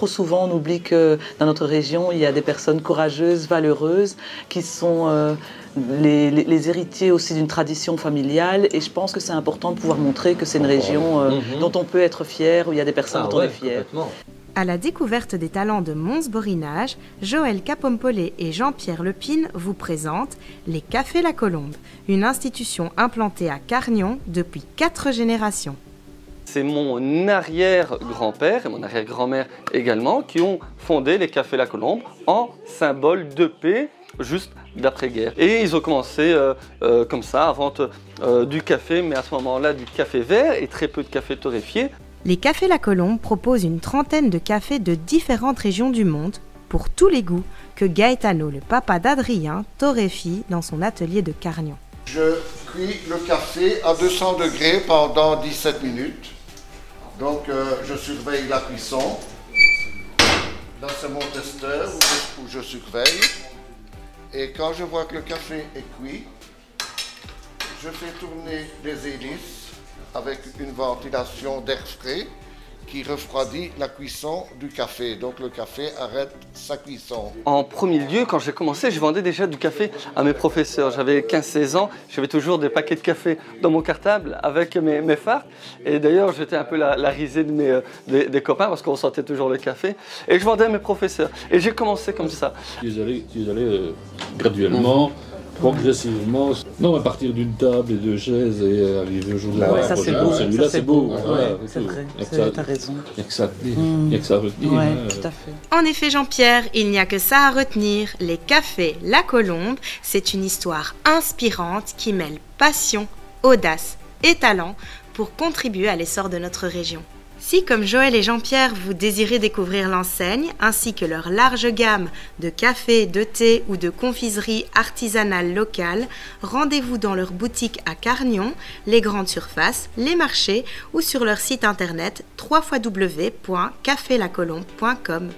trop souvent, on oublie que dans notre région, il y a des personnes courageuses, valeureuses, qui sont les héritiers aussi d'une tradition familiale. Et je pense que c'est important de pouvoir montrer que c'est une région dont on peut être fier, où il y a des personnes dont on est fier. À la découverte des talents de Mons Borinage, Joël Capompolé et Jean-Pierre Lepine vous présentent les Cafés La Colombe, une institution implantée à Cargnon depuis 4 générations. C'est mon arrière-grand-père et mon arrière-grand-mère également qui ont fondé les Cafés La Colombe en symbole de paix juste d'après-guerre. Et ils ont commencé comme ça, à vente du café, mais à ce moment-là du café vert et très peu de café torréfié. Les Cafés La Colombe proposent une trentaine de cafés de différentes régions du monde, pour tous les goûts, que Gaetano, le papa d'Adrien, torréfie dans son atelier de Cargnon. Je cuis le café à 200 degrés pendant 17 minutes. Donc je surveille la cuisson. Là c'est mon testeur où je surveille. Et quand je vois que le café est cuit, je fais tourner les hélices avec une ventilation d'air frais qui refroidit la cuisson du café. Donc le café arrête sa cuisson. En premier lieu, quand j'ai commencé, je vendais déjà du café à mes professeurs. J'avais 15-16 ans, j'avais toujours des paquets de café dans mon cartable avec mes fards. Et d'ailleurs, j'étais un peu la risée de des copains parce qu'on sentait toujours le café. Et je vendais à mes professeurs. Et j'ai commencé comme ça. Tu es allé graduellement, progressivement, non, à partir d'une table et de chaises et arriver au jour de la ça c'est beau, celui-là c'est beau. C'est vrai, t'as raison. Il n'y a que ça à tenir, il n'y a que ça à retenir. Oui, tout à fait. En effet, Jean-Pierre, il n'y a que ça à retenir. Les Cafés La Colombe, c'est une histoire inspirante qui mêle passion, audace et talent pour contribuer à l'essor de notre région. Si, comme Joël et Jean-Pierre, vous désirez découvrir l'enseigne ainsi que leur large gamme de café, de thé ou de confiseries artisanales locales, rendez-vous dans leur boutique à Cargnon, les grandes surfaces, les marchés ou sur leur site internet www.cafelacolombe.com.